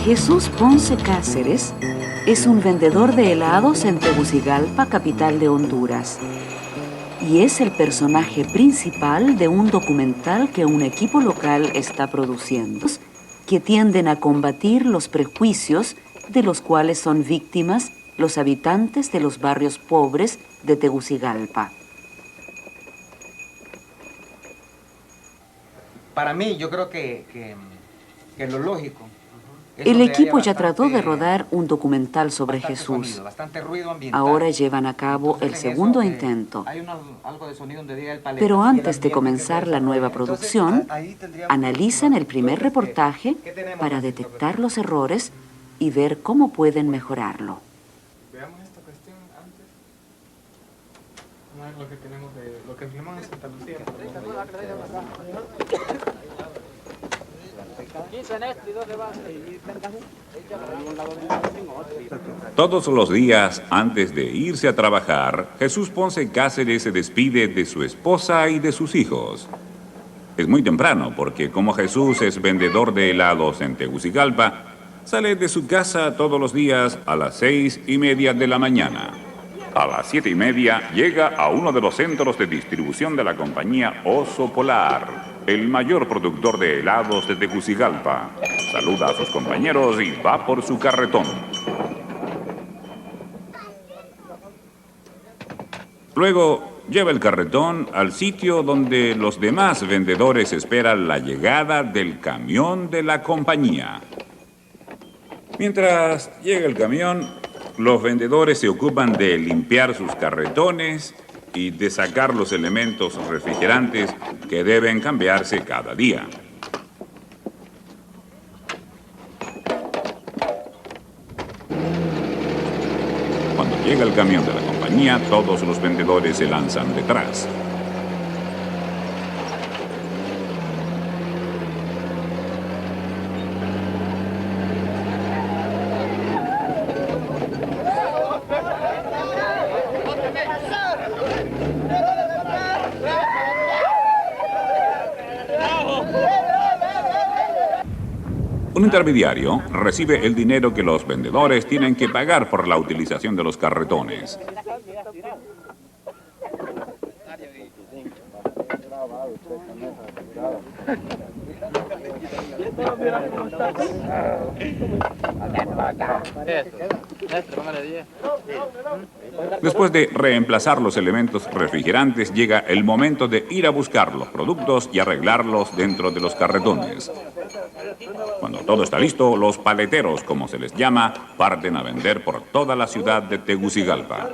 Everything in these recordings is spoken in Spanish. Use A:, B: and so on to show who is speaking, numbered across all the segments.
A: Jesús Ponce Cáceres es un vendedor de helados en Tegucigalpa, capital de Honduras. Y es el personaje principal de un documental que un equipo local está produciendo, que tienden a combatir los prejuicios de los cuales son víctimas los habitantes de los barrios pobres de Tegucigalpa.
B: Para mí, yo creo que lo lógico.
A: El equipo ya trató de rodar un documental sobre Jesús. Ahora llevan a cabo el segundo intento. Pero antes de comenzar la nueva producción, analizan el primer reportaje para detectar los errores y ver cómo pueden mejorarlo.
C: Veamos esta cuestión antes. No es lo que tenemos de lo que filmamos en Santa Lucía.
D: Todos los días, antes de irse a trabajar, Jesús Ponce Cáceres se despide de su esposa y de sus hijos. Es muy temprano porque como Jesús es vendedor de helados en Tegucigalpa, sale de su casa todos los días a las 6:30 de la mañana. A las 7:30 llega a uno de los centros de distribución de la compañía Oso Polar, el mayor productor de helados de Tegucigalpa. Saluda a sus compañeros y va por su carretón. Luego lleva el carretón al sitio donde los demás vendedores esperan la llegada del camión de la compañía. Mientras llega el camión, los vendedores se ocupan de limpiar sus carretones y de sacar los elementos refrigerantes que deben cambiarse cada día. Cuando llega el camión de la compañía, todos los vendedores se lanzan detrás. Un intermediario recibe el dinero que los vendedores tienen que pagar por la utilización de los carretones. Después de reemplazar los elementos refrigerantes, llega el momento de ir a buscar los productos y arreglarlos dentro de los carretones. Cuando todo está listo, los paleteros, como se les llama, parten a vender por toda la ciudad de Tegucigalpa.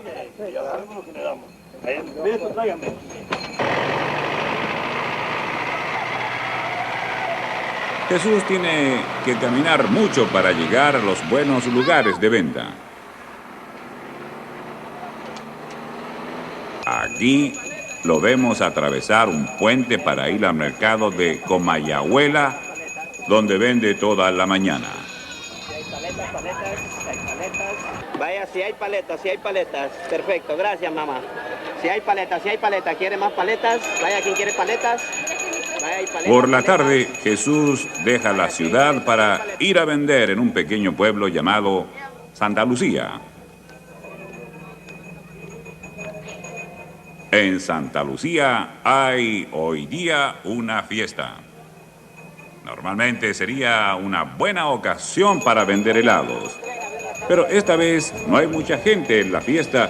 D: Jesús tiene que caminar mucho para llegar a los buenos lugares de venta. Aquí lo vemos atravesar un puente para ir al mercado de Comayagüela, donde vende toda la mañana.
E: Vaya, si hay paletas. Perfecto, gracias, mamá. Si hay paletas, ¿quiere más paletas? Vaya, ¿quién quiere paletas? Vaya, hay paletas.
D: Por la tarde, Jesús deja la ciudad para ir a vender en un pequeño pueblo llamado Santa Lucía. En Santa Lucía hay hoy día una fiesta. Normalmente sería una buena ocasión para vender helados. Pero esta vez no hay mucha gente en la fiesta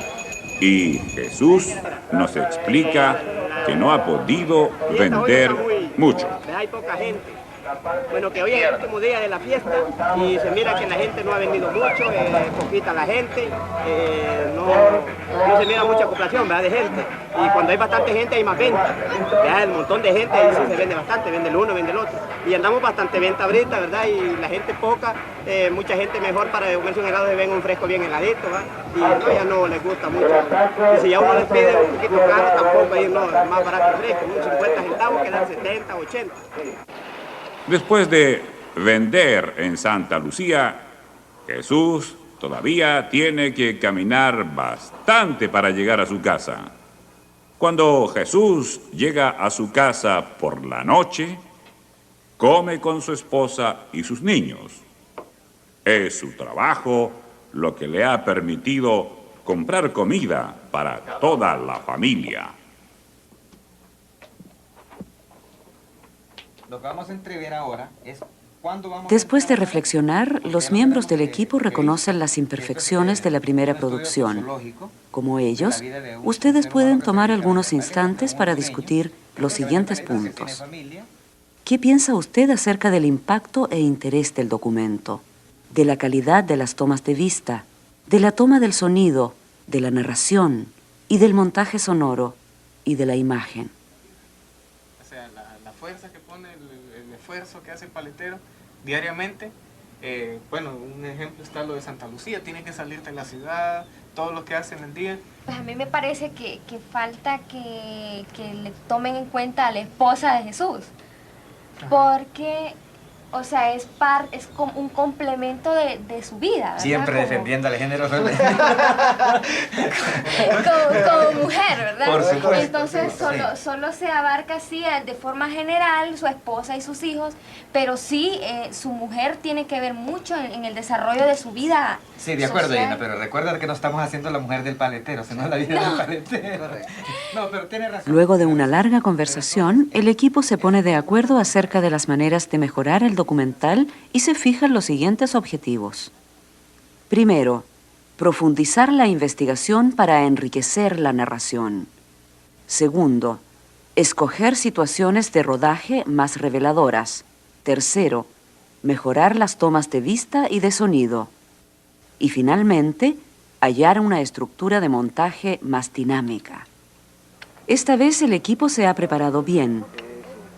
D: y Jesús nos explica que no ha podido vender mucho.
E: Hay poca gente. Bueno, que hoy es el último día de la fiesta y se mira que la gente no ha vendido mucho, poquita la gente, no se mira mucha población, ¿verdad? De gente. Y cuando hay bastante gente hay más venta, ¿verdad? El montón de gente ahí sí se vende bastante, vende el uno, vende el otro. Y andamos bastante venta ahorita, ¿verdad? Y la gente poca, mucha gente mejor para comerse un helado, se ven un fresco bien heladito, ¿verdad? Y no, ya no les gusta mucho. Y si ya uno les pide un poquito caro, tampoco ahí no, es más barato el fresco, unos 50 centavos quedan 70, 80.
D: Después de vender en Santa Lucía, Jesús todavía tiene que caminar bastante para llegar a su casa. Cuando Jesús llega a su casa por la noche, come con su esposa y sus niños. Es su trabajo lo que le ha permitido comprar comida para toda la familia.
B: Lo que vamos a entrever ahora es cuándo vamos
A: Después de
B: a entrar
A: reflexionar,
B: en
A: los
B: que
A: miembros del
B: tenemos
A: equipo
B: que
A: reconocen las
B: que
A: imperfecciones
B: esto
A: de la
B: es
A: primera
B: un estudio
A: producción.
B: sociológico
A: Como
B: de la
A: ellos,
B: vida de un
A: ustedes
B: ser
A: pueden
B: humano que
A: tomar
B: se
A: algunos
B: dedica a la
A: instantes
B: familia,
A: para
B: un dueño,
A: discutir los
B: que
A: siguientes
B: obviamente tiene
A: puntos.
B: familia.
A: ¿Qué piensa usted acerca del impacto e interés del documento? De la calidad de las tomas de vista, de la toma del sonido, de la narración y del montaje sonoro y de la imagen.
C: O sea, la fuerza que pone, el esfuerzo que hace el paletero diariamente. Bueno, un ejemplo está lo de Santa Lucía, tiene que salir de la ciudad, todo lo que hace en el día.
F: Pues a mí me parece que falta que le tomen en cuenta a la esposa de Jesús, porque, o sea, es como un complemento de su vida, ¿verdad?
B: Siempre defendiendo al género femenino.
F: como mujer, ¿verdad?
B: Por supuesto.
F: Entonces
B: Sí.
F: solo se abarca así de forma general su esposa y sus hijos, pero sí su mujer tiene que ver mucho en el desarrollo de su vida.
B: Sí, de acuerdo,
F: social.
B: Gina, pero recuerda que no estamos haciendo la mujer del paletero, sino la vida del paletero. No, pero tiene razón.
A: Luego de una larga conversación, el equipo se pone de acuerdo acerca de las maneras de mejorar el documental y se fijan los siguientes objetivos. Primero, profundizar la investigación para enriquecer la narración. Segundo, escoger situaciones de rodaje más reveladoras. Tercero, mejorar las tomas de vista y de sonido. Y finalmente, hallar una estructura de montaje más dinámica. Esta vez el equipo se ha preparado bien.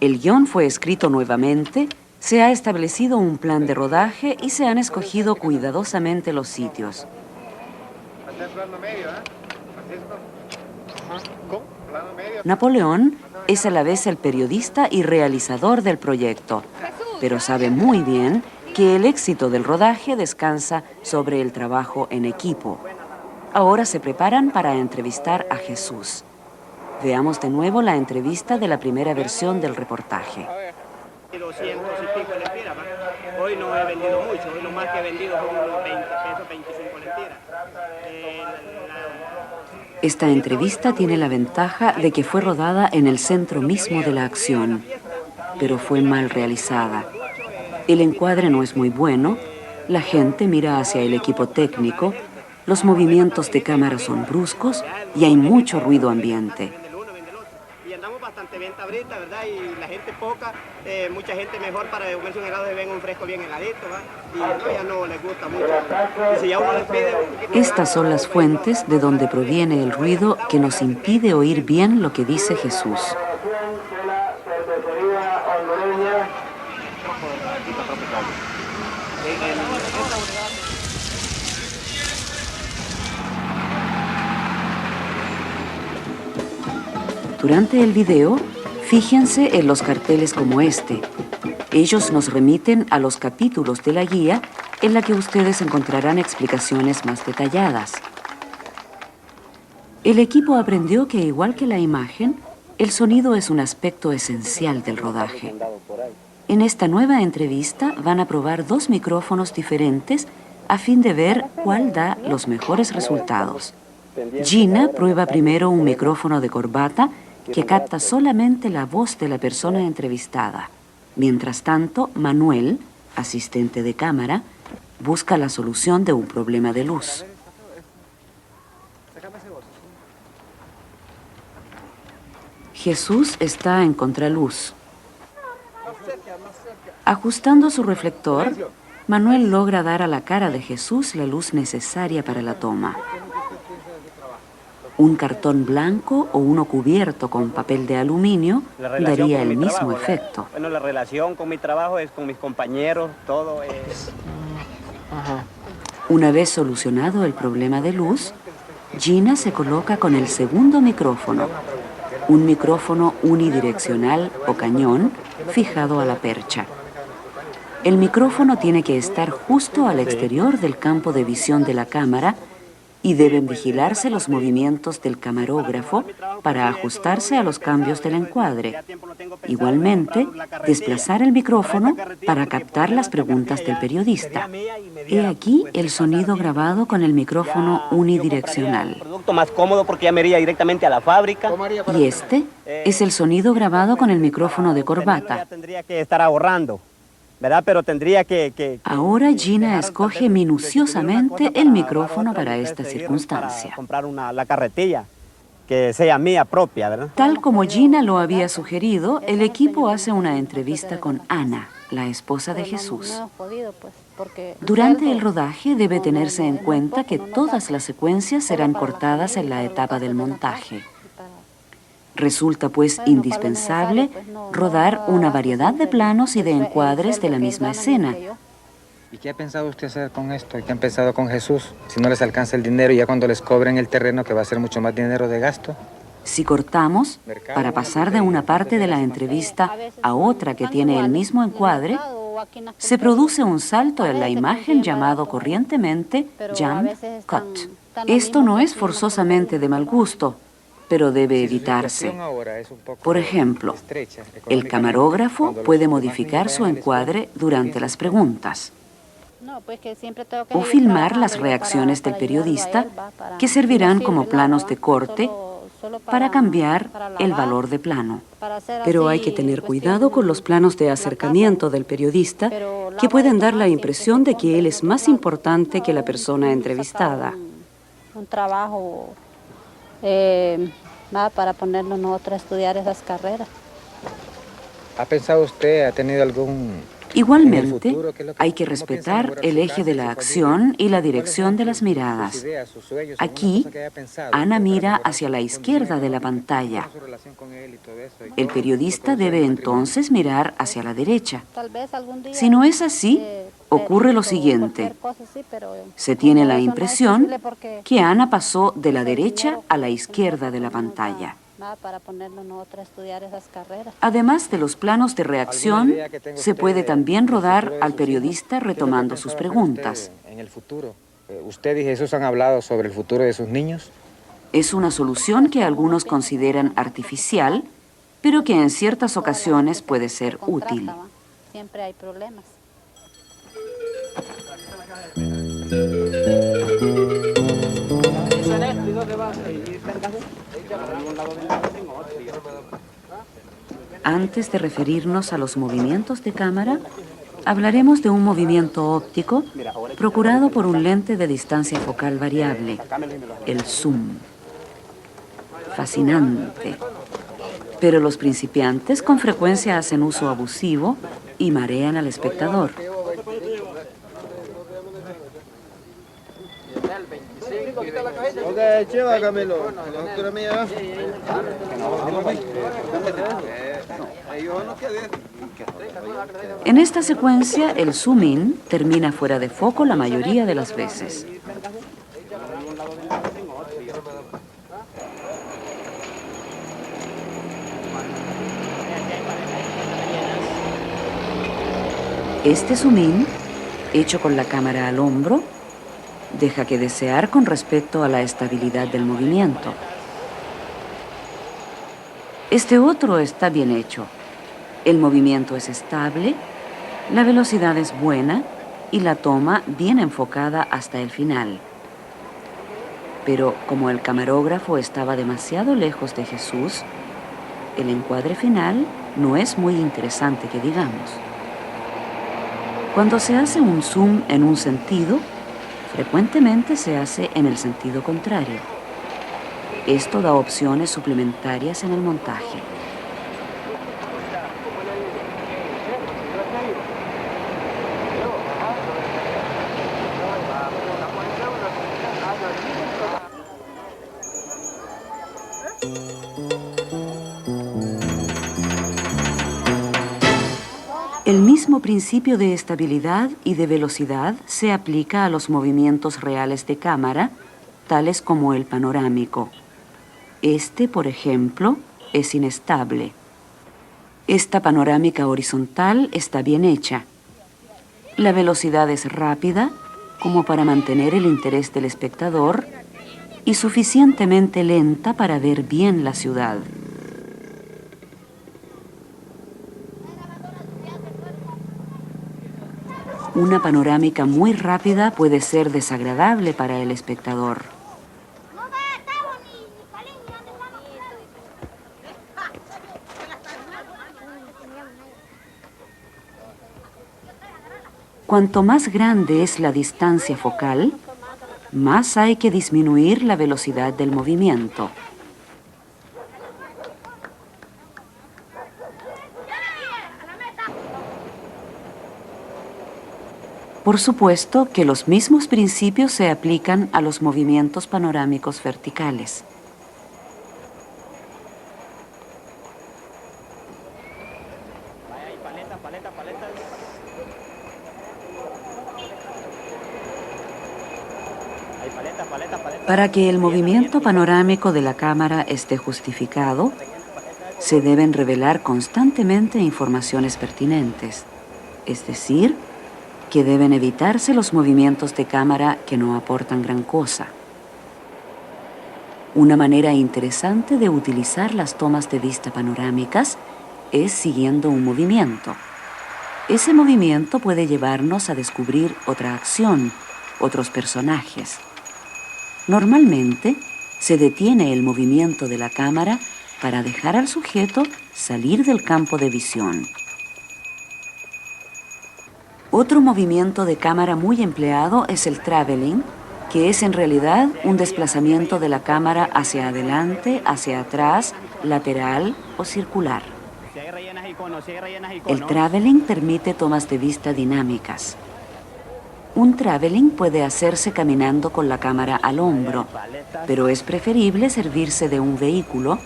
A: El guión fue escrito nuevamente, se ha establecido un plan de rodaje y se han escogido cuidadosamente los sitios. Napoleón es a la vez el periodista y realizador del proyecto, pero sabe muy bien que el éxito del rodaje descansa sobre el trabajo en equipo. Ahora se preparan para entrevistar a Jesús. Veamos de nuevo la entrevista de la primera versión del reportaje.
E: 200 y pico lempiras, ¿va? Hoy no he vendido mucho, hoy lo más que he vendido son unos 20 pesos, 25 lempiras.
A: Esta entrevista tiene la ventaja de que fue rodada en el centro mismo de la acción, pero fue mal realizada. El encuadre no es muy bueno, la gente mira hacia el equipo técnico, los movimientos de cámara son bruscos y hay mucho ruido ambiente.
E: Y andamos bastante venta ahorita, ¿verdad? Y la gente poca, mucha gente mejor para comerse un helado se ven un fresco bien heladito, ¿va? Y no, ya no les gusta mucho. Y si ya uno les pide un poquito...
A: Estas son las fuentes de donde proviene el ruido que nos impide oír bien lo que dice Jesús. Durante el video, fíjense en los carteles como este. Ellos nos remiten a los capítulos de la guía en la que ustedes encontrarán explicaciones más detalladas. El equipo aprendió que, igual que la imagen, el sonido es un aspecto esencial del rodaje. En esta nueva entrevista van a probar 2 micrófonos diferentes a fin de ver cuál da los mejores resultados. Gina prueba primero un micrófono de corbata que capta solamente la voz de la persona entrevistada. Mientras tanto, Manuel, asistente de cámara, busca la solución de un problema de luz. Jesús está en contraluz. Ajustando su reflector, Manuel logra dar a la cara de Jesús la luz necesaria para la toma. Un cartón blanco o uno cubierto con papel de aluminio daría el mismo efecto.
E: Bueno, la relación con mi trabajo es con mis compañeros, todo es...
A: Una vez solucionado el problema de luz, Gina se coloca con el segundo micrófono, un micrófono unidireccional o cañón fijado a la percha. El micrófono tiene que estar justo al exterior del campo de visión de la cámara y deben vigilarse los movimientos del camarógrafo para ajustarse a los cambios del encuadre. Igualmente, desplazar el micrófono para captar las preguntas del periodista. He aquí el sonido grabado con el micrófono unidireccional.
E: Producto más cómodo porque ya me iría directamente a la fábrica.
A: Y este es el sonido grabado con el micrófono de corbata.
E: Tendría que estar ahorrando, ¿verdad? Pero tendría que...
A: Ahora Gina escoge minuciosamente el micrófono para esta circunstancia.
E: Comprar la carretilla que sea mía propia, ¿verdad?
A: Tal como Gina lo había sugerido, el equipo hace una entrevista con Ana, la esposa de Jesús. Durante el rodaje debe tenerse en cuenta que todas las secuencias serán cortadas en la etapa del montaje. Resulta pues indispensable rodar una variedad de planos y de encuadres de la misma escena.
B: ¿Y qué ha pensado usted hacer con esto? ¿Y qué han pensado con Jesús? Si no les alcanza el dinero y ya cuando les cobren el terreno, que va a ser mucho más dinero de gasto.
A: Si cortamos, para pasar de una parte de la entrevista a otra que tiene el mismo encuadre, se produce un salto en la imagen llamado corrientemente jump cut. Esto no es forzosamente de mal gusto, pero debe evitarse. Por ejemplo, el camarógrafo puede modificar su encuadre durante las preguntas o filmar las reacciones del periodista, que servirán como planos de corte para cambiar el valor de plano.
G: Pero hay que tener cuidado con los planos de acercamiento del periodista, que pueden dar la impresión de que él es más importante que la persona entrevistada.
H: Un trabajo para ponernos nosotros a estudiar esas carreras.
B: ¿Ha pensado usted, ha tenido algún...
A: Igualmente, hay que respetar el eje de la acción y la dirección de las miradas. Aquí, Ana mira hacia la izquierda de la pantalla. El periodista debe entonces mirar hacia la derecha. Si no es así, ocurre lo siguiente. Se tiene la impresión que Ana pasó de la derecha a la izquierda de la pantalla.
H: Para ponernos nosotros a estudiar esas carreras.
A: Además de los planos de reacción, se puede también rodar al periodista retomando sus preguntas.
B: En el futuro, ¿usted y Jesús han hablado sobre el futuro de sus niños?
A: Es una solución que algunos consideran artificial, pero que en ciertas ocasiones puede ser útil.
H: Siempre hay problemas.
A: Antes de referirnos a los movimientos de cámara, hablaremos de un movimiento óptico procurado por un lente de distancia focal variable, el zoom. Fascinante. Pero los principiantes con frecuencia hacen uso abusivo y marean al espectador. En esta secuencia, el zoom in termina fuera de foco la mayoría de las veces. Este zoom in, hecho con la cámara al hombro, deja que desear con respecto a la estabilidad del movimiento. Este otro está bien hecho. El movimiento es estable, la velocidad es buena y la toma bien enfocada hasta el final. Pero como el camarógrafo estaba demasiado lejos de Jesús, el encuadre final no es muy interesante que digamos. Cuando se hace un zoom en un sentido, frecuentemente se hace en el sentido contrario. Esto da opciones suplementarias en el montaje. El mismo principio de estabilidad y de velocidad se aplica a los movimientos reales de cámara, tales como el panorámico. Este, por ejemplo, es inestable. Esta panorámica horizontal está bien hecha. La velocidad es rápida, como para mantener el interés del espectador y suficientemente lenta para ver bien la ciudad. Una panorámica muy rápida puede ser desagradable para el espectador. Cuanto más grande es la distancia focal, más hay que disminuir la velocidad del movimiento. Por supuesto que los mismos principios se aplican a los movimientos panorámicos verticales. Para que el movimiento panorámico de la cámara esté justificado, se deben revelar constantemente informaciones pertinentes, es decir, que deben evitarse los movimientos de cámara que no aportan gran cosa. Una manera interesante de utilizar las tomas de vista panorámicas es siguiendo un movimiento. Ese movimiento puede llevarnos a descubrir otra acción, otros personajes. Normalmente, se detiene el movimiento de la cámara para dejar al sujeto salir del campo de visión. Otro movimiento de cámara muy empleado es el traveling, que es en realidad un desplazamiento de la cámara hacia adelante, hacia atrás, lateral o circular. El traveling permite tomas de vista dinámicas. Un traveling puede hacerse caminando con la cámara al hombro, pero es preferible servirse de un vehículo,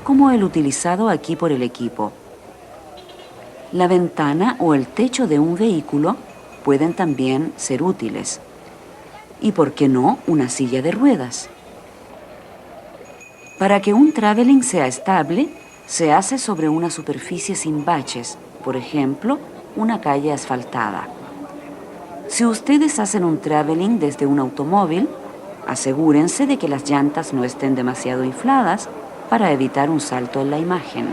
A: como el utilizado aquí por el equipo. La ventana o el techo de un vehículo pueden también ser útiles. Y por qué no, una silla de ruedas. Para que un traveling sea estable, se hace sobre una superficie sin baches, por ejemplo, una calle asfaltada. Si ustedes hacen un traveling desde un automóvil, asegúrense de que las llantas no estén demasiado infladas para evitar un salto en la imagen.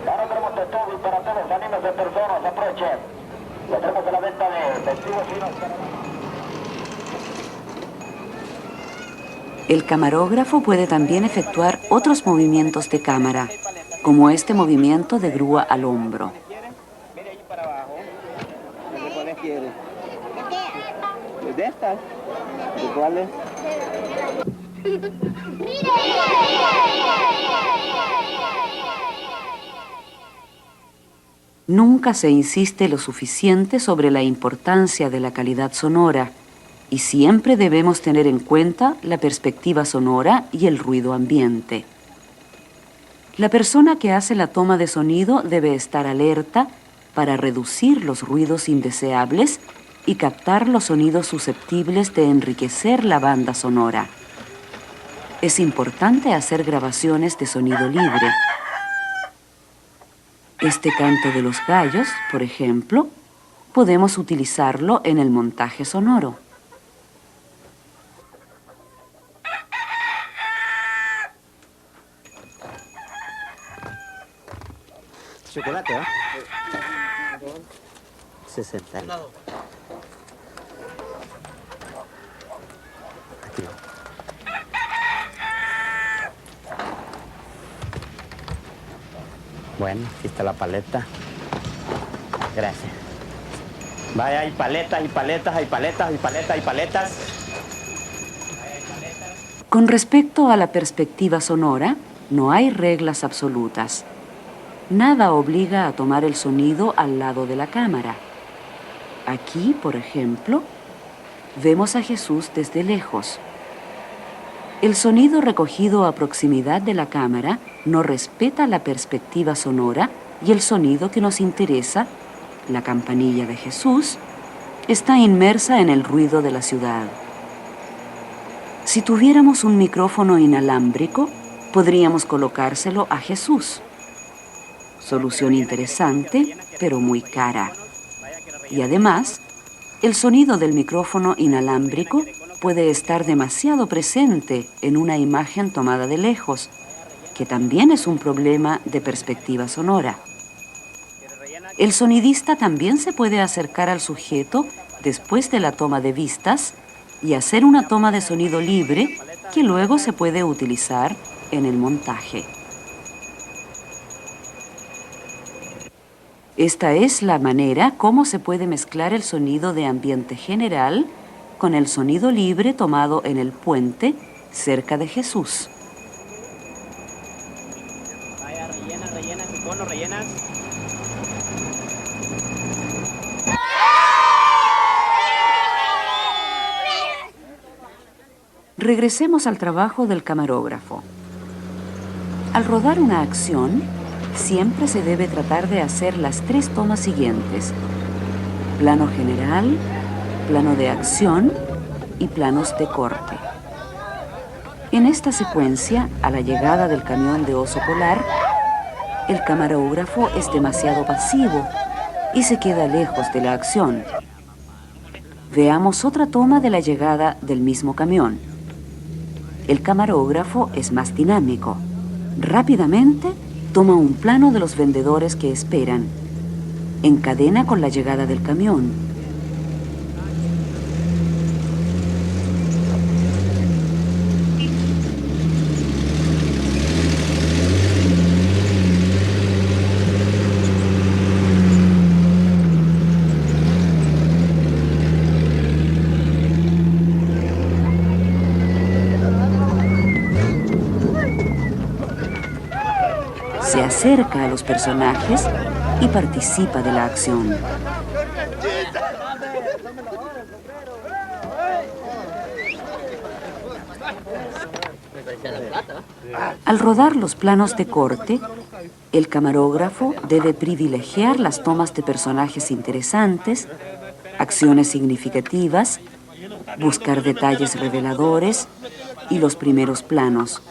I: Ahora tenemos de todo y para todos, anímense personas, aprovechen. Ya tenemos de la venta de vestidos finos.
A: El camarógrafo puede también efectuar otros movimientos de cámara, como este movimiento de grúa al hombro.
E: Mire ahí para abajo. ¿Cuáles quiere? ¿De estas? ¿De cuáles?
A: Nunca se insiste lo suficiente sobre la importancia de la calidad sonora y siempre debemos tener en cuenta la perspectiva sonora y el ruido ambiente. La persona que hace la toma de sonido debe estar alerta para reducir los ruidos indeseables y captar los sonidos susceptibles de enriquecer la banda sonora. Es importante hacer grabaciones de sonido libre. Este canto de los gallos, por ejemplo, podemos utilizarlo en el montaje sonoro.
E: Chocolate, ¿ah? 60. Aquí. Bueno, aquí está la paleta. Gracias. Vaya, hay paletas, hay paletas, hay paletas, hay paletas, hay paletas.
A: Con respecto a la perspectiva sonora, no hay reglas absolutas. Nada obliga a tomar el sonido al lado de la cámara. Aquí, por ejemplo, vemos a Jesús desde lejos. El sonido recogido a proximidad de la cámara no respeta la perspectiva sonora y el sonido que nos interesa, la campanilla de Jesús, está inmersa en el ruido de la ciudad. Si tuviéramos un micrófono inalámbrico, podríamos colocárselo a Jesús. Solución interesante, pero muy cara. Y además, el sonido del micrófono inalámbrico puede estar demasiado presente en una imagen tomada de lejos, que también es un problema de perspectiva sonora. El sonidista también se puede acercar al sujeto después de la toma de vistas y hacer una toma de sonido libre que luego se puede utilizar en el montaje. Esta es la manera como se puede mezclar el sonido de ambiente general con el sonido libre tomado en el puente cerca de Jesús.
E: Vaya, rellena, tu cono, rellenas.
A: Regresemos al trabajo del camarógrafo. Al rodar una acción, siempre se debe tratar de hacer las 3 tomas siguientes: plano general, plano de acción y planos de corte. En esta secuencia, a la llegada del camión de oso polar, el camarógrafo es demasiado pasivo y se queda lejos de la acción. Veamos otra toma de la llegada del mismo camión. El camarógrafo es más dinámico. Rápidamente toma un plano de los vendedores que esperan. Encadena con la llegada del camión. Se acerca a los personajes y participa de la acción. Al rodar los planos de corte, el camarógrafo debe privilegiar las tomas de personajes interesantes, acciones significativas, buscar detalles reveladores y los primeros planos.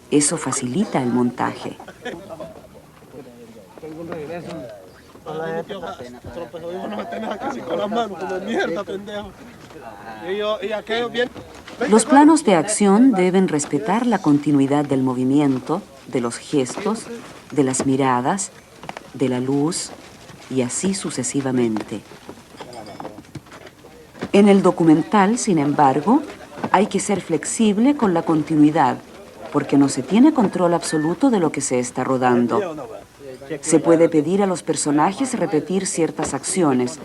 A: Eso facilita el montaje. Los planos de acción deben respetar la continuidad del movimiento, de los gestos, de las miradas, de la luz y así sucesivamente. En el documental, sin embargo, hay que ser flexible con la continuidad, porque no se tiene control absoluto de lo que se está rodando. Se puede pedir a los personajes repetir ciertas acciones,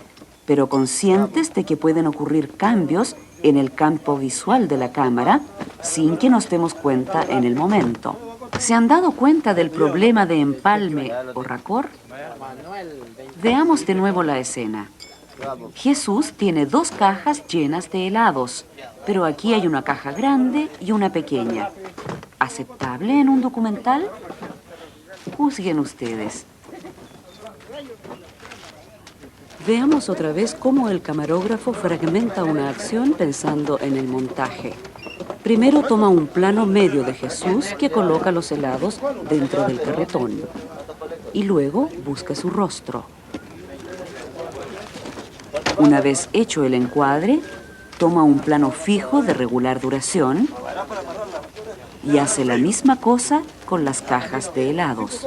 A: pero conscientes de que pueden ocurrir cambios en el campo visual de la cámara sin que nos demos cuenta en el momento. ¿Se han dado cuenta del problema de empalme o racor? Veamos de nuevo la escena. Jesús tiene 2 cajas llenas de helados, pero aquí hay una caja grande y una pequeña. ¿Aceptable en un documental? Juzguen ustedes. Veamos otra vez cómo el camarógrafo fragmenta una acción pensando en el montaje. Primero toma un plano medio de Jesús que coloca los helados dentro del carretón. Y luego busca su rostro. Una vez hecho el encuadre, toma un plano fijo de regular duración y hace la misma cosa con las cajas de helados.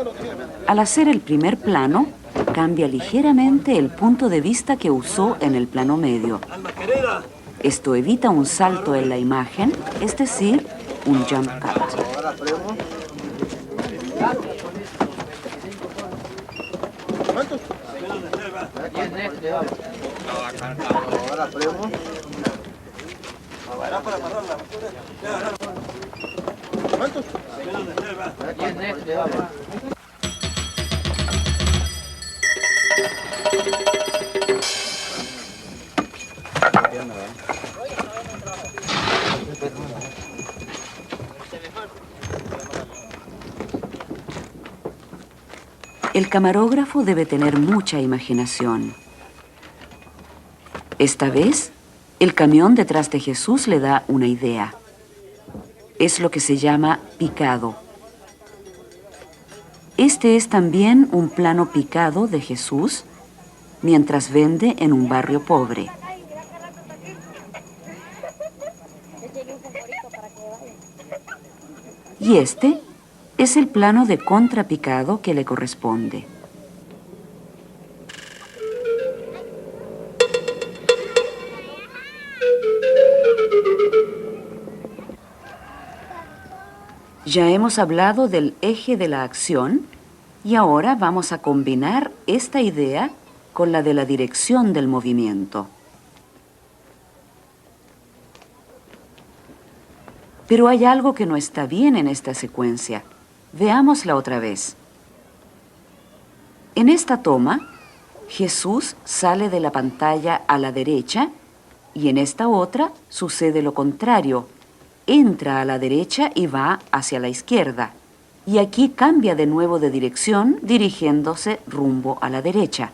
A: Al hacer el primer plano, cambia ligeramente el punto de vista que usó en el plano medio. Esto evita un salto en la imagen, es decir, un jump cut. El camarógrafo debe tener mucha imaginación. Esta vez, el camión detrás de Jesús le da una idea. es lo que se llama picado. Este es también un plano picado de Jesús mientras vende en un barrio pobre. Y este es el plano de contrapicado que le corresponde. Ya hemos hablado del eje de la acción y ahora vamos a combinar esta idea con la de la dirección del movimiento. Pero hay algo que no está bien en esta secuencia. Veámosla otra vez. En esta toma, Jesús sale de la pantalla a la derecha y en esta otra sucede lo contrario. Entra a la derecha y va hacia la izquierda. Y aquí cambia de nuevo de dirección, dirigiéndose rumbo a la derecha.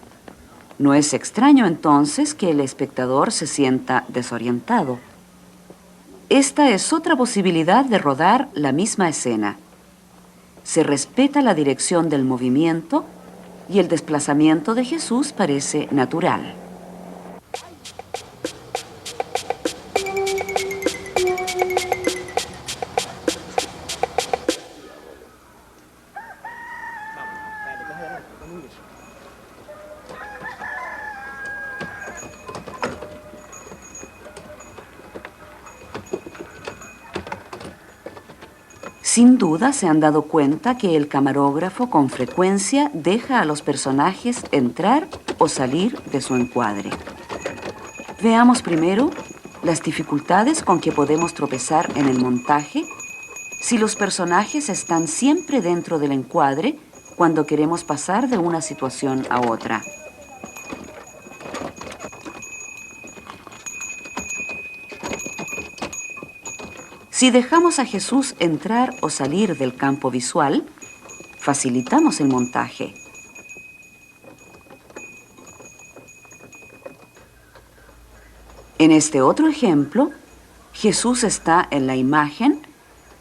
A: No es extraño entonces que el espectador se sienta desorientado. Esta es otra posibilidad de rodar la misma escena. Se respeta la dirección del movimiento y el desplazamiento de Jesús parece natural. Sin duda se han dado cuenta que el camarógrafo con frecuencia deja a los personajes entrar o salir de su encuadre. Veamos primero las dificultades con que podemos tropezar en el montaje si los personajes están siempre dentro del encuadre cuando queremos pasar de una situación a otra. Si dejamos a Jesús entrar o salir del campo visual, facilitamos el montaje. En este otro ejemplo, Jesús está en la imagen,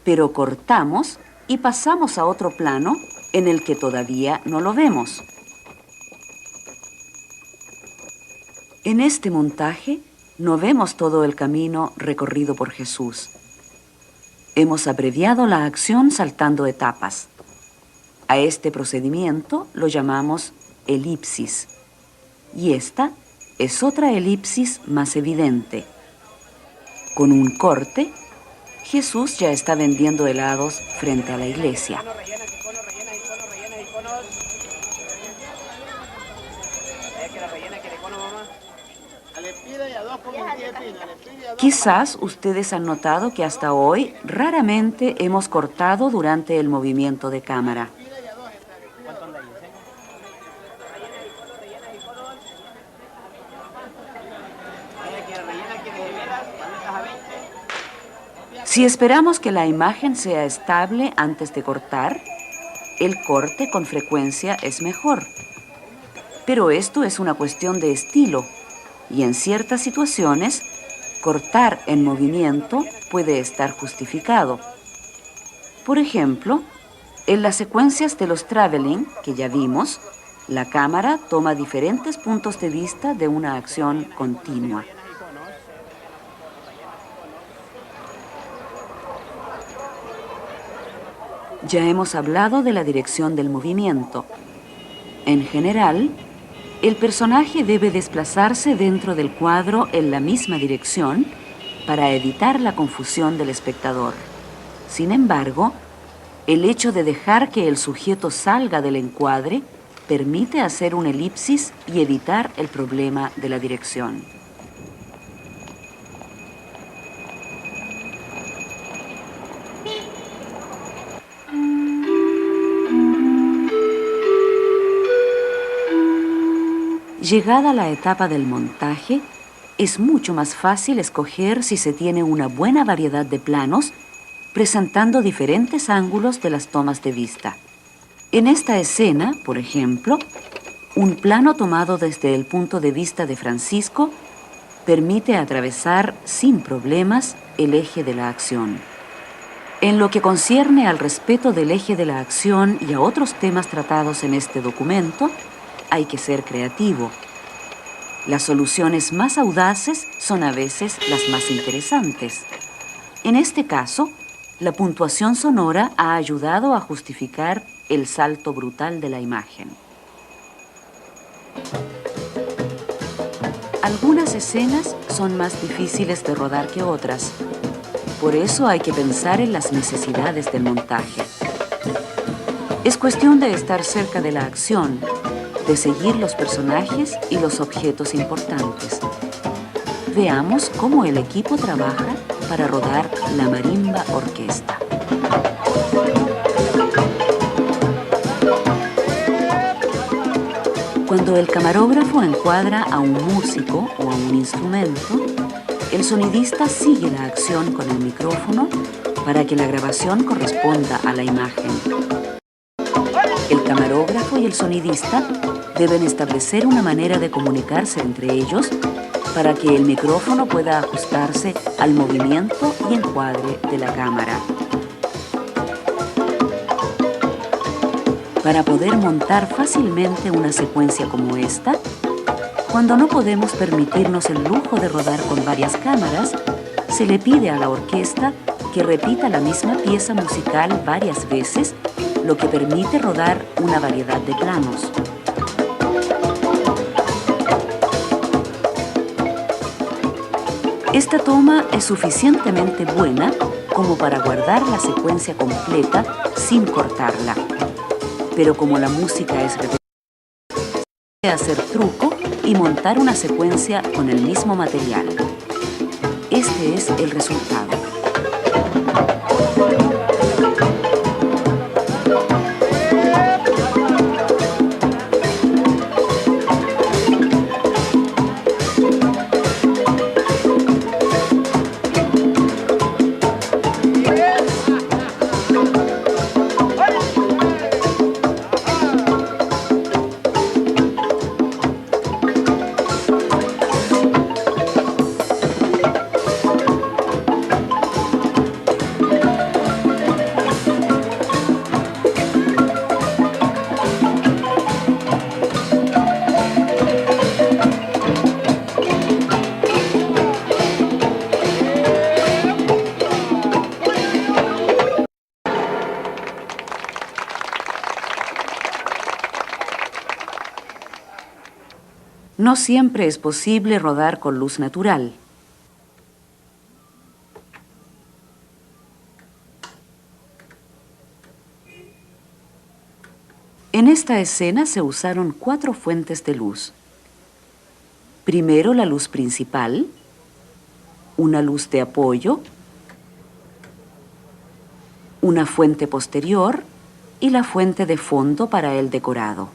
A: pero cortamos y pasamos a otro plano en el que todavía no lo vemos. En este montaje no vemos todo el camino recorrido por Jesús. Hemos abreviado la acción saltando etapas. A este procedimiento lo llamamos elipsis. Y esta es otra elipsis más evidente. Con un corte, Jesús ya está vendiendo helados frente a la iglesia. Quizás ustedes han notado que hasta hoy raramente hemos cortado durante el movimiento de cámara. Si esperamos que la imagen sea estable antes de cortar, el corte con frecuencia es mejor. Pero esto es una cuestión de estilo y en ciertas situaciones cortar en movimiento puede estar justificado. Por ejemplo, en las secuencias de los traveling que ya vimos, la cámara toma diferentes puntos de vista de una acción continua. Ya hemos hablado de la dirección del movimiento. En general, el personaje debe desplazarse dentro del cuadro en la misma dirección para evitar la confusión del espectador. Sin embargo, el hecho de dejar que el sujeto salga del encuadre permite hacer una elipsis y evitar el problema de la dirección. Llegada la etapa del montaje, es mucho más fácil escoger si se tiene una buena variedad de planos, presentando diferentes ángulos de las tomas de vista. En esta escena, por ejemplo, un plano tomado desde el punto de vista de Francisco permite atravesar sin problemas el eje de la acción. En lo que concierne al respeto del eje de la acción y a otros temas tratados en este documento, hay que ser creativo. Las soluciones más audaces son a veces las más interesantes. En este caso, la puntuación sonora ha ayudado a justificar el salto brutal de la imagen. Algunas escenas son más difíciles de rodar que otras. Por eso hay que pensar en las necesidades del montaje. Es cuestión de estar cerca de la acción, de seguir los personajes y los objetos importantes. Veamos cómo el equipo trabaja para rodar La Marimba Orquesta. Cuando el camarógrafo encuadra a un músico o a un instrumento, el sonidista sigue la acción con el micrófono para que la grabación corresponda a la imagen. El camarógrafo y el sonidista deben establecer una manera de comunicarse entre ellos para que el micrófono pueda ajustarse al movimiento y encuadre de la cámara. Para poder montar fácilmente una secuencia como esta, cuando no podemos permitirnos el lujo de rodar con varias cámaras, se le pide a la orquesta que repita la misma pieza musical varias veces, lo que permite rodar una variedad de planos. Esta toma es suficientemente buena como para guardar la secuencia completa sin cortarla. Pero como la música es repetitiva, puede hacer truco y montar una secuencia con el mismo material. Este es el resultado. No siempre es posible rodar con luz natural. En esta escena se usaron 4 fuentes de luz. Primero la luz principal, una luz de apoyo, una fuente posterior y la fuente de fondo para el decorado.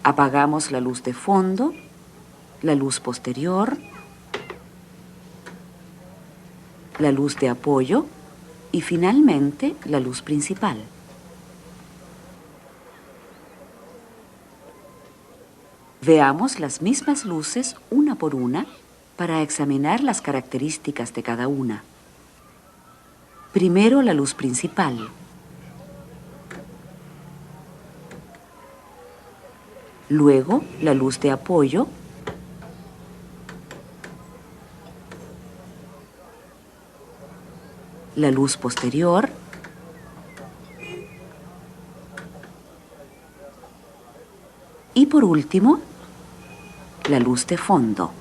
A: Apagamos la luz de fondo, la luz posterior, la luz de apoyo y finalmente la luz principal. Veamos las mismas luces una por una para examinar las características de cada una. Primero la luz principal. Luego, la luz de apoyo, la luz posterior, y por último, la luz de fondo.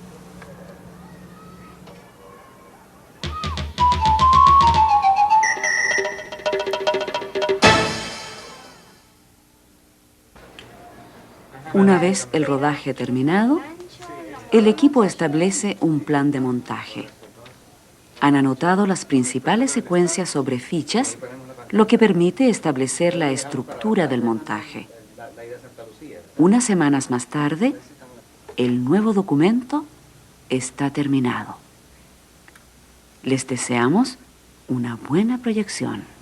A: Una vez el rodaje terminado, el equipo establece un plan de montaje. Han anotado las principales secuencias sobre fichas, lo que permite establecer la estructura del montaje. Unas semanas más tarde, el nuevo documento está terminado. Les deseamos una buena proyección.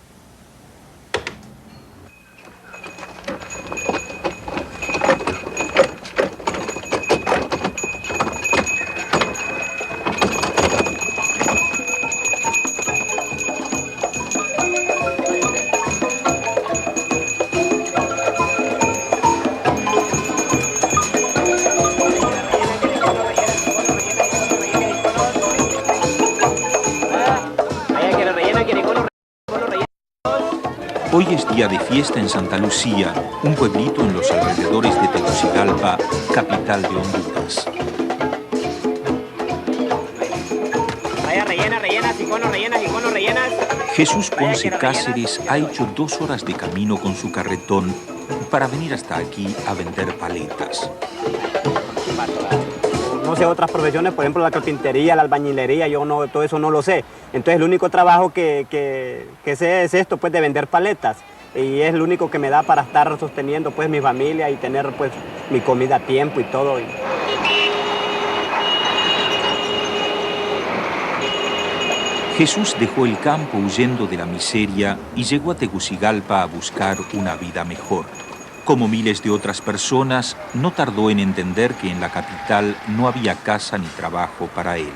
J: Hoy es día de fiesta en Santa Lucía, un pueblito en los alrededores de Tegucigalpa, capital de Honduras.
E: Vaya, rellenas, iconos, rellenas.
J: Jesús Ponce Cáceres ha hecho 2 horas de camino con su carretón para venir hasta aquí a vender paletas.
E: No sé otras profesiones, por ejemplo la carpintería, la albañilería, yo no, todo eso no lo sé. Entonces el único trabajo que sé es esto, pues de vender paletas. Y es lo único que me da para estar sosteniendo pues mi familia y tener pues mi comida a tiempo y todo.
J: Jesús dejó el campo huyendo de la miseria y llegó a Tegucigalpa a buscar una vida mejor. Como miles de otras personas, no tardó en entender que en la capital no había casa ni trabajo para él.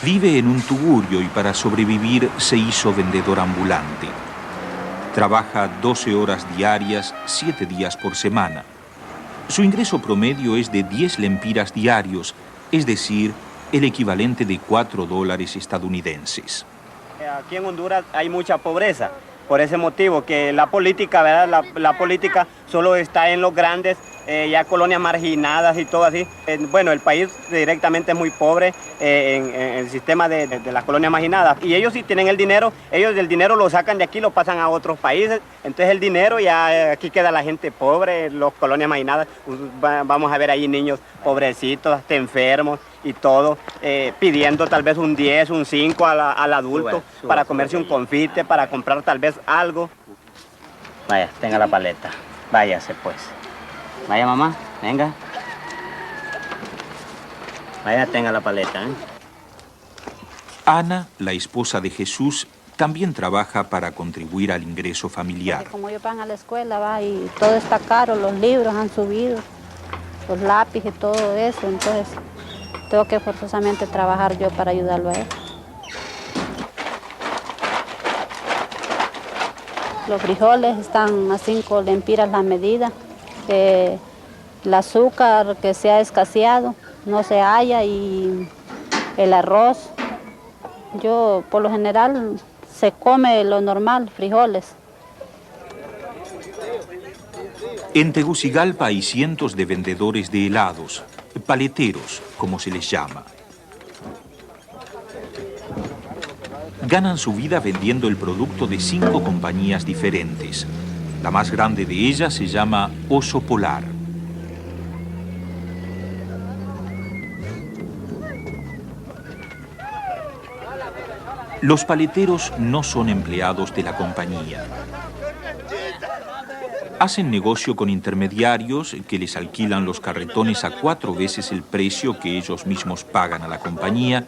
J: Vive en un tugurio y para sobrevivir se hizo vendedor ambulante. Trabaja 12 horas diarias, 7 días por semana. Su ingreso promedio es de 10 lempiras diarios, es decir, el equivalente de $4 estadounidenses.
E: Aquí en Honduras hay mucha pobreza. Por ese motivo, que la política, ¿verdad? La política solo está en los grandes, ya colonias marginadas y todo así. Bueno, el país directamente es muy pobre en el sistema de las colonias marginadas. Y ellos sí tienen el dinero, ellos el dinero lo sacan de aquí, lo pasan a otros países. Entonces el dinero ya aquí queda la gente pobre, las colonias marginadas. Vamos a ver ahí niños pobrecitos, hasta enfermos y todo, pidiendo tal vez un 10, un 5 al adulto para comerse un confite, para comprar tal vez algo. Vaya, tenga la paleta. Váyase pues. Vaya mamá, venga. Vaya, tenga la paleta, ¿eh?
J: Ana, la esposa de Jesús, también trabaja para contribuir al ingreso familiar.
H: Porque como ellos van a la escuela, va, y todo está caro, los libros han subido, los lápices, todo eso, entonces tengo que forzosamente trabajar yo para ayudarlo a él. Los frijoles están a 5 lempiras la medida. El azúcar que se ha escaseado no se halla y el arroz. Yo, por lo general, se come lo normal, frijoles.
J: En Tegucigalpa hay cientos de vendedores de helados, paleteros, como se les llama. Ganan su vida vendiendo el producto de 5 compañías diferentes. La más grande de ellas se llama Oso Polar. Los paleteros no son empleados de la compañía. Hacen negocio con intermediarios que les alquilan los carretones a 4 veces el precio que ellos mismos pagan a la compañía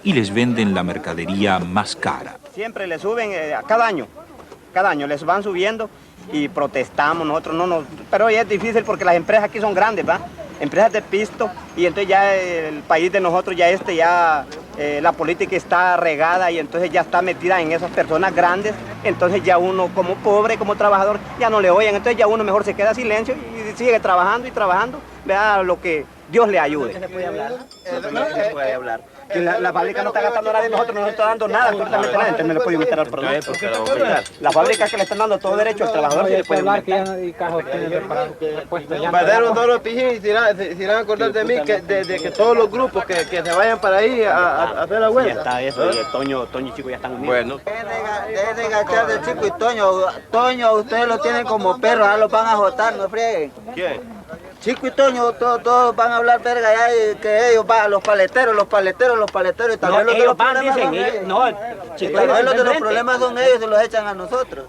J: y les venden la mercadería más cara.
E: Siempre le suben cada año les van subiendo y protestamos nosotros, pero ya es difícil porque las empresas aquí son grandes, ¿va? Empresas de pisto y entonces ya el país de nosotros la política está regada y entonces ya está metida en esas personas grandes, entonces ya uno como pobre, como trabajador, ya no le oyen, entonces ya uno mejor se queda en silencio y sigue trabajando y trabajando, vea lo que Dios le ayude. ¿Se puede hablar? Se puede hablar. Que la fábrica no está gastando nada de nosotros, no nos está dando nada, absolutamente nada, entonces no le puede invitar al producto. La fábrica que le están dando todo derecho al trabajador se le puede invitar.
K: Mandaron todos los pijín y se irán a acordar de mí, de que todos los grupos que se vayan para ahí a hacer la huelga.
E: Ya está eso, y Toño y Chico ya están unidos.
K: Bueno.
L: Dejen de gastar de Chico y Toño. Toño, ustedes lo tienen como perros, ahora los van a jotar, no frieguen.
E: ¿Quién?
L: Chico y Toño, todos van a hablar verga ya y que ellos van, los paleteros, y tal vez los de los problemas son ellos. Tal vez los de los problemas son ellos y los echan a nosotros.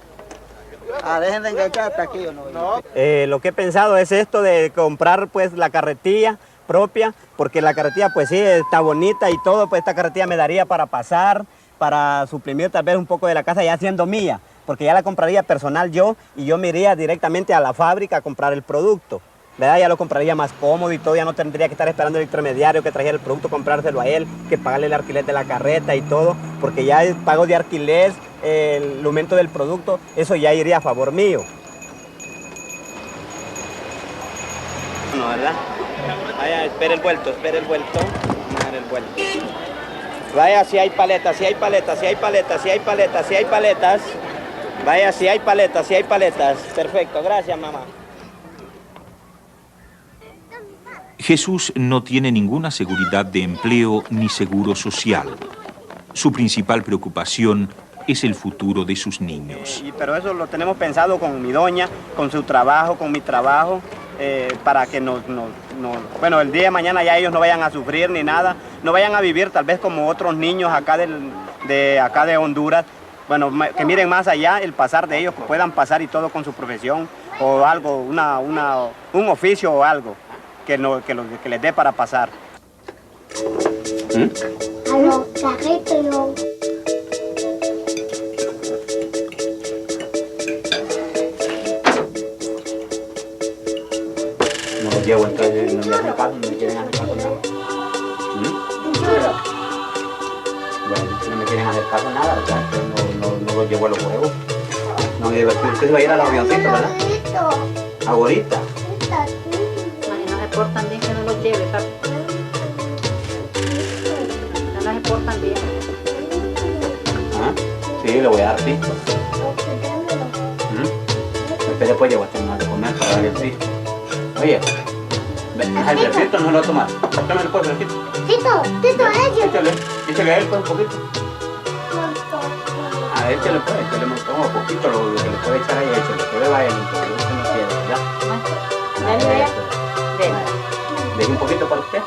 L: Dejen de enganchar hasta aquí, ¿no?
E: Lo que he pensado es esto de comprar pues la carretilla propia, porque la carretilla pues sí está bonita y todo, pues esta carretilla me daría para pasar, para suprimir tal vez un poco de la casa ya siendo mía, porque ya la compraría personal yo y yo me iría directamente a la fábrica a comprar el producto. ¿Verdad? Ya lo compraría más cómodo y todo, ya no tendría que estar esperando el intermediario que trajera el producto, comprárselo a él, que pagarle el alquiler de la carreta y todo, porque ya el pago de alquiler, el aumento del producto, eso ya iría a favor mío. No, ¿verdad? Vaya, espere el vuelto. Vamos a ver el vuelto. Vaya, si hay paletas. Vaya, si hay paletas, si hay paletas. Perfecto, gracias, mamá.
J: Jesús no tiene ninguna seguridad de empleo ni seguro social. Su principal preocupación es el futuro de sus niños.
E: Pero eso lo tenemos pensado con mi doña, con su trabajo, con mi trabajo, para que bueno, el día de mañana ya ellos no vayan a sufrir ni nada, no vayan a vivir tal vez como otros niños acá de Honduras. Bueno, que miren más allá el pasar de ellos, que puedan pasar y todo con su profesión o algo, un oficio o algo que les dé para pasar.
M: A los carritos.
L: No los llevo, entonces no me hacen caso, no me quieren hacer caso nada. Bueno, si no me quieren hacer caso nada, ¿verdad? No los llevo a los juegos. No me divertí. Usted se va a ir al avioncito, ¿verdad? Ahorita.
H: Y no se portan bien, que no los lleve, papi. No se portan bien.
L: ¿Ah? Sí, le voy a dar pisto. Usted después llegó a terminar de comer para darle el pisto. Oye, el refrito no se lo va a tomar. Tómame el refrito.
M: Tito, ellos.
L: Échale a él pues un poquito. A él échale un poquito, lo que le puede echar ahí, échale, que beba él, porque usted no quiere, ¿verdad?
H: Dale.
L: Deje un poquito para usted.